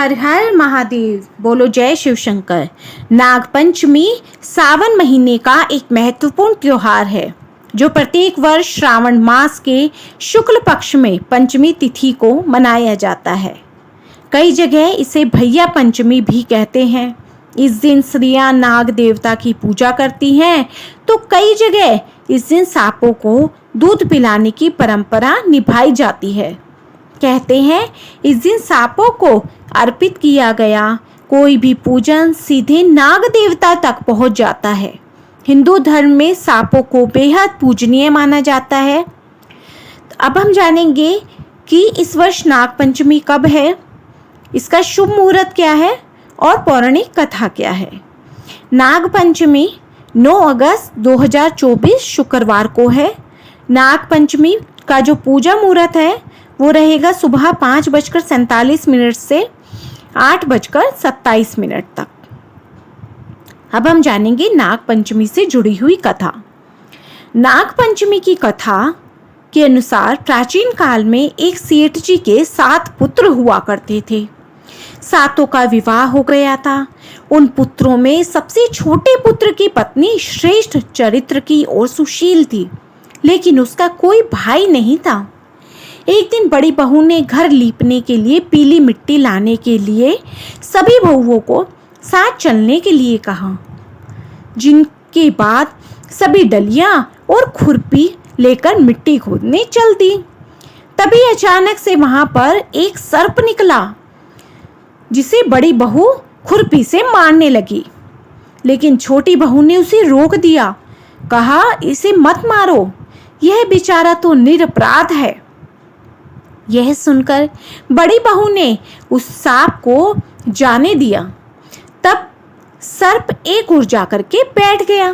हर हर महादेव। बोलो जय शिव शंकर। नागपंचमी सावन महीने का एक महत्वपूर्ण त्योहार है जो प्रत्येक वर्ष श्रावण मास के शुक्ल पक्ष में पंचमी तिथि को मनाया जाता है। कई जगह इसे भैया पंचमी भी कहते हैं। इस दिन स्त्रियां नाग देवता की पूजा करती हैं तो कई जगह इस दिन सांपों को दूध पिलाने की परंपरा निभाई जाती है। कहते हैं इस दिन सांपों को अर्पित किया गया कोई भी पूजन सीधे नाग देवता तक पहुंच जाता है। हिंदू धर्म में सांपों को बेहद पूजनीय माना जाता है। अब हम जानेंगे कि इस वर्ष नागपंचमी कब है, इसका शुभ मुहूर्त क्या है और पौराणिक कथा क्या है। नागपंचमी 9 अगस्त 2024 शुक्रवार को है। नागपंचमी का जो पूजा मुहूर्त है वो रहेगा सुबह 5:47 से 8:27 तक। अब हम जानेंगे नागपंचमी से जुड़ी हुई कथा। नागपंचमी की कथा के अनुसार प्राचीन काल में एक सेठ जी के 7 पुत्र हुआ करते थे। सातों का विवाह हो गया था। उन पुत्रों में सबसे छोटे पुत्र की पत्नी श्रेष्ठ चरित्र की और सुशील थी, लेकिन उसका कोई भाई नहीं था। एक दिन बड़ी बहू ने घर लीपने के लिए पीली मिट्टी लाने के लिए सभी बहुओं को साथ चलने के लिए कहा, जिनके बाद सभी डलियां और खुरपी लेकर मिट्टी खोदने चल दी। तभी अचानक से वहां पर एक सर्प निकला जिसे बड़ी बहू खुरपी से मारने लगी, लेकिन छोटी बहू ने उसे रोक दिया। कहा, इसे मत मारो, यह बेचारा तो निरपराध है। यह सुनकर बड़ी बहू ने उस सांप को जाने दिया। तब सर्प एक ओर जाकर के बैठ गया।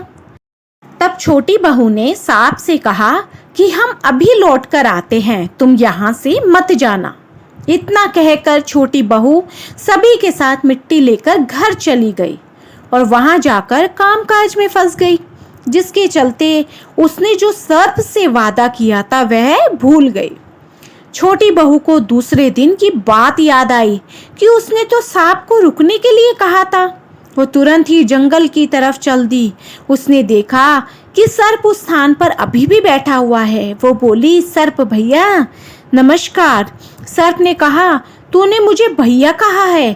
तब छोटी बहू ने सांप से कहा कि हम अभी लौट कर आते हैं, तुम यहाँ से मत जाना। इतना कहकर छोटी बहू सभी के साथ मिट्टी लेकर घर चली गई और वहां जाकर कामकाज में फंस गई, जिसके चलते उसने जो सर्प से वादा किया था वह भूल गई। छोटी बहू को दूसरे दिन की बात याद आई कि उसने तो सांप को रुकने के लिए कहा था। वो तुरंत ही जंगल की तरफ चल दी। उसने देखा कि सर्प उस स्थान पर अभी भी बैठा हुआ है। वो बोली, सर्प भैया नमस्कार। सर्प ने कहा, तूने मुझे भैया कहा है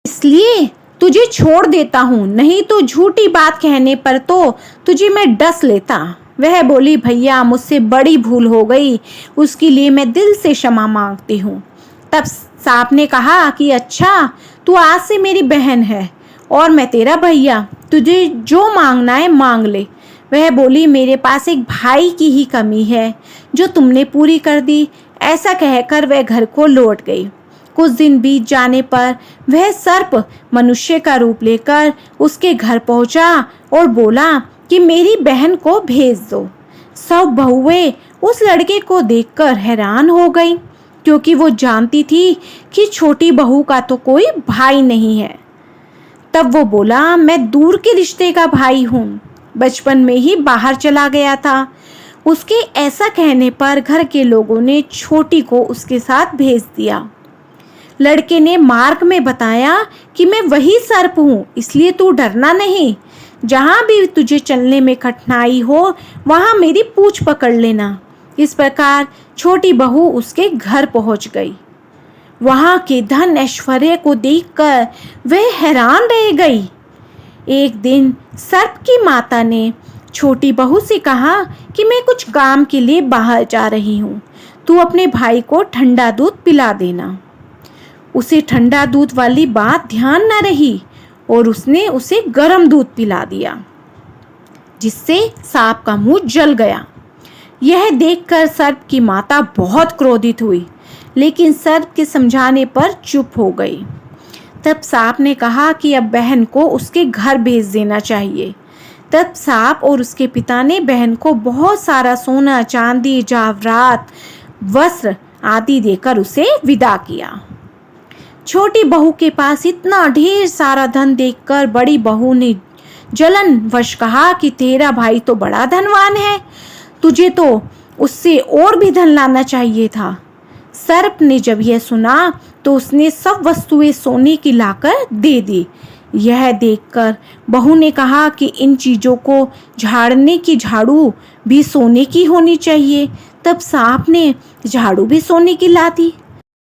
इसलिए तुझे छोड़ देता हूँ, नहीं तो झूठी बात कहने पर तो तुझे मैं डस लेता। वह बोली, भैया मुझसे बड़ी भूल हो गई, उसके लिए मैं दिल से क्षमा मांगती हूँ। तब सांप ने कहा कि अच्छा, तू आज से मेरी बहन है और मैं तेरा भैया, तुझे जो मांगना है मांग ले। वह बोली, मेरे पास एक भाई की ही कमी है जो तुमने पूरी कर दी। ऐसा कहकर वह घर को लौट गई। कुछ दिन बीत जाने पर वह सर्प मनुष्य का रूप लेकर उसके घर पहुंचा और बोला कि मेरी बहन को भेज दो। सब बहुएं उस लड़के को देखकर हैरान हो गईं, क्योंकि वो जानती थी कि छोटी बहू का तो कोई भाई नहीं है। तब वो बोला, मैं दूर के रिश्ते का भाई हूँ, बचपन में ही बाहर चला गया था। उसके ऐसा कहने पर घर के लोगों ने छोटी को उसके साथ भेज दिया। लड़के ने मार्ग में बताया कि मैं वही सर्प हूँ, इसलिए तू डरना नहीं। जहाँ भी तुझे चलने में कठिनाई हो वहाँ मेरी पूंछ पकड़ लेना। इस प्रकार छोटी बहू उसके घर पहुँच गई। वहाँ के धन ऐश्वर्य को देखकर वह हैरान रह गई। एक दिन सर्प की माता ने छोटी बहू से कहा कि मैं कुछ काम के लिए बाहर जा रही हूँ, तू अपने भाई को ठंडा दूध पिला देना। उसे ठंडा दूध वाली बात ध्यान न रही और उसने उसे गर्म दूध पिला दिया, जिससे सांप का मुंह जल गया। यह देखकर सर्प की माता बहुत क्रोधित हुई, लेकिन सर्प के समझाने पर चुप हो गई। तब सांप ने कहा कि अब बहन को उसके घर भेज देना चाहिए। तब सांप और उसके पिता ने बहन को बहुत सारा सोना, चांदी, जावरात, वस्त्र आदि देकर उसे विदा किया। छोटी बहू के पास इतना ढेर सारा धन देखकर बड़ी बहू ने जलनवश कहा कि तेरा भाई तो बड़ा धनवान है, तुझे तो उससे और भी धन लाना चाहिए था। सर्प ने जब यह सुना तो उसने सब वस्तुएं सोने की लाकर दे दी। यह देखकर बहू ने कहा कि इन चीज़ों को झाड़ने की झाड़ू भी सोने की होनी चाहिए। तब सांप ने झाड़ू भी सोने की ला दी।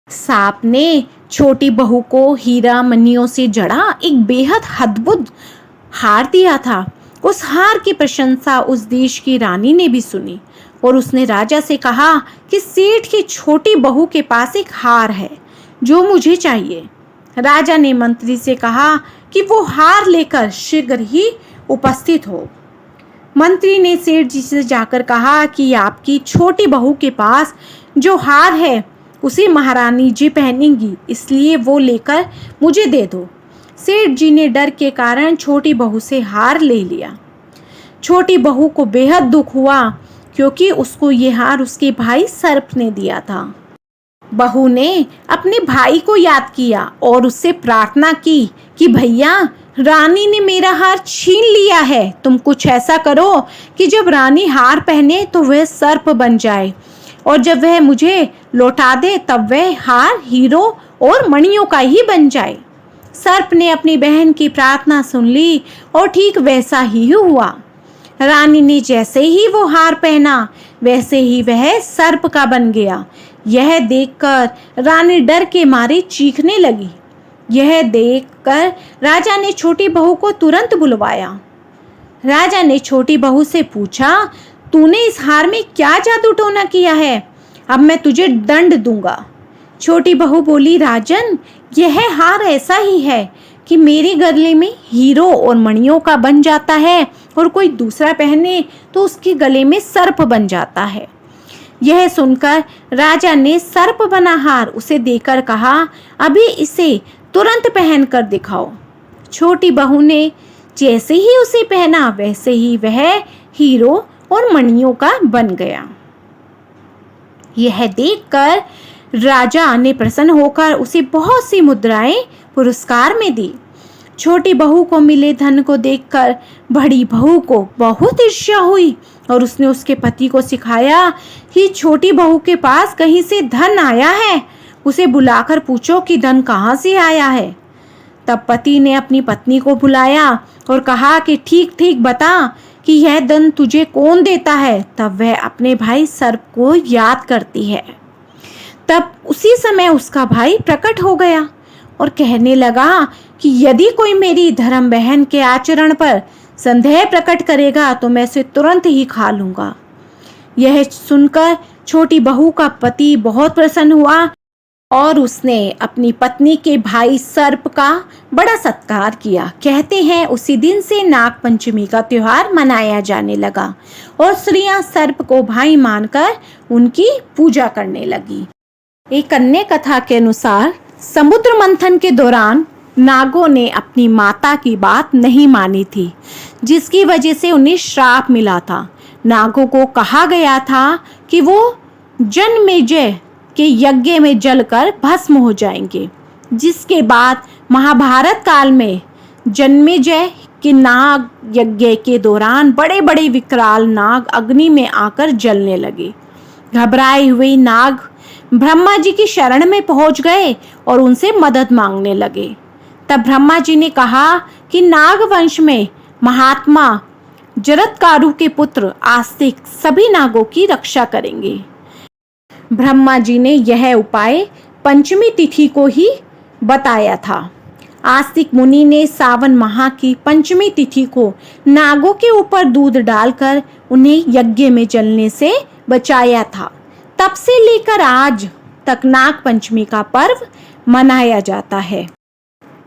सांप ने छोटी बहू को हीरा मनियों से जड़ा एक बेहद अद्भुत हार दिया था। उस हार की प्रशंसा उस देश की रानी ने भी सुनी और उसने राजा से कहा कि सेठ की छोटी बहू के पास एक हार है जो मुझे चाहिए। राजा ने मंत्री से कहा कि वो हार लेकर शीघ्र ही उपस्थित हो। मंत्री ने सेठ जी से जाकर कहा कि आपकी छोटी बहू के पास जो हार है उसे महारानी जी पहनेंगी, इसलिए वो लेकर मुझे दे दो। सेठ जी ने डर के कारण छोटी बहू से हार ले लिया। छोटी बहू को बेहद दुख हुआ क्योंकि उसको ये हार उसके भाई सर्प ने दिया था। बहू ने अपने भाई को याद किया और उससे प्रार्थना की कि भैया, रानी ने मेरा हार छीन लिया है, तुम कुछ ऐसा करो कि जब रानी हार पहने तो वह सर्प बन जाए और जब वह मुझे लौटा दे तब वह हार हीरो और मणियों का ही बन जाए। सर्प ने अपनी बहन की प्रार्थना सुन ली और ठीक वैसा ही हुआ। रानी ने जैसे ही वो हार पहना वैसे ही वह सर्प का बन गया। यह देखकर रानी डर के मारे चीखने लगी। यह देखकर राजा ने छोटी बहू को तुरंत बुलवाया। राजा ने छोटी बहू से पूछा, तूने इस हार में क्या जादू टोना किया है? अब मैं तुझे दंड दूंगा। छोटी बहू बोली, राजन, यह हार ऐसा ही है कि मेरे गले में हीरो और मणियों का बन जाता है और कोई दूसरा पहने तो उसके गले में सर्प बन जाता है। यह सुनकर राजा ने सर्प बना हार उसे देकर कहा, अभी इसे तुरंत पहन कर दिखाओ। छोटी बहू ने जैसे ही उसे पहना वैसे ही वह हीरो और मणियों का बन गया। यह देखकर राजा ने प्रसन्न होकर उसे बहुत सी मुद्राएं पुरस्कार में दी। छोटी बहू को मिले धन को देखकर बड़ी बहू को बहुत ईर्ष्या हुई और उसने उसके पति को सिखाया कि छोटी बहू के पास कहीं से धन आया है, उसे बुलाकर पूछो कि धन कहाँ से आया है। तब पति ने अपनी पत्नी को बुलाया और कहा कि ठीक ठीक बता कि यह धन तुझे कौन देता है। तब वह अपने भाई सर्प को याद करती है। तब उसी समय उसका भाई प्रकट हो गया और कहने लगा कि यदि कोई मेरी धर्म बहन के आचरण पर संदेह प्रकट करेगा तो मैं उसे तुरंत ही खा लूँगा। यह सुनकर छोटी बहू का पति बहुत प्रसन्न हुआ और उसने अपनी पत्नी के भाई सर्प का बड़ा सत्कार किया। कहते हैं उसी दिन से नाग पंचमी का त्योहार मनाया जाने लगा और स्त्रियां सर्प को भाई मानकर उनकी पूजा करने लगी। एक अन्य कथा के अनुसार समुद्र मंथन के दौरान नागों ने अपनी माता की बात नहीं मानी थी, जिसकी वजह से उन्हें श्राप मिला था। नागों को कहा गया था कि वो जन्मेजय के यज्ञ में जलकर भस्म हो जाएंगे, जिसके बाद महाभारत काल में जन्मेजय के नाग यज्ञ के दौरान बड़े बड़े विकराल नाग अग्नि में आकर जलने लगे। घबराए हुए नाग ब्रह्मा जी की शरण में पहुंच गए और उनसे मदद मांगने लगे। तब ब्रह्मा जी ने कहा कि नाग वंश में महात्मा जरत्कारु के पुत्र आस्तिक सभी नागों की रक्षा करेंगे। ब्रह्मा जी ने यह उपाय पंचमी तिथि को ही बताया था। आस्तिक मुनि ने सावन माह की पंचमी तिथि को नागों के ऊपर दूध डालकर उन्हें यज्ञ में जलने से बचाया था। तब से लेकर आज तक नाग पंचमी का पर्व मनाया जाता है।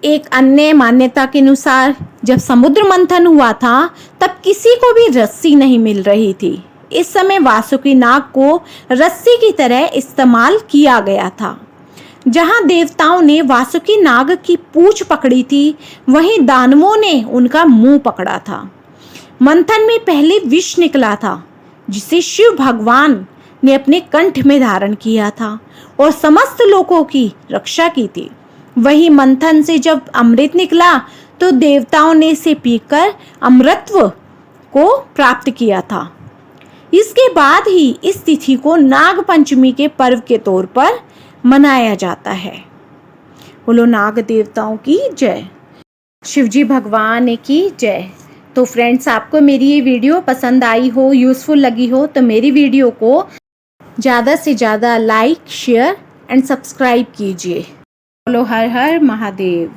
एक अन्य मान्यता के अनुसार जब समुद्र मंथन हुआ था तब किसी को भी रस्सी नहीं मिल रही थी। इस समय वासुकी नाग को रस्सी की तरह इस्तेमाल किया गया था। जहां देवताओं ने वासुकी नाग की पूंछ पकड़ी थी, वहीं दानवों ने उनका मुंह पकड़ा था। मंथन में पहले विष निकला था, जिसे शिव भगवान ने अपने कंठ में धारण किया था और समस्त लोगों की रक्षा की थी। वही मंथन से जब अमृत निकला तो देवताओं ने इसे पीकर अमृतत्व को प्राप्त किया था। इसके बाद ही इस तिथि को नाग पंचमी के पर्व के तौर पर मनाया जाता है। बोलो नाग देवताओं की जय, शिवजी भगवान की जय। तो फ्रेंड्स, आपको मेरी ये वीडियो पसंद आई हो, यूज़फुल लगी हो, तो मेरी वीडियो को ज़्यादा से ज़्यादा लाइक, शेयर एंड सब्सक्राइब कीजिए। बोलो हर हर महादेव।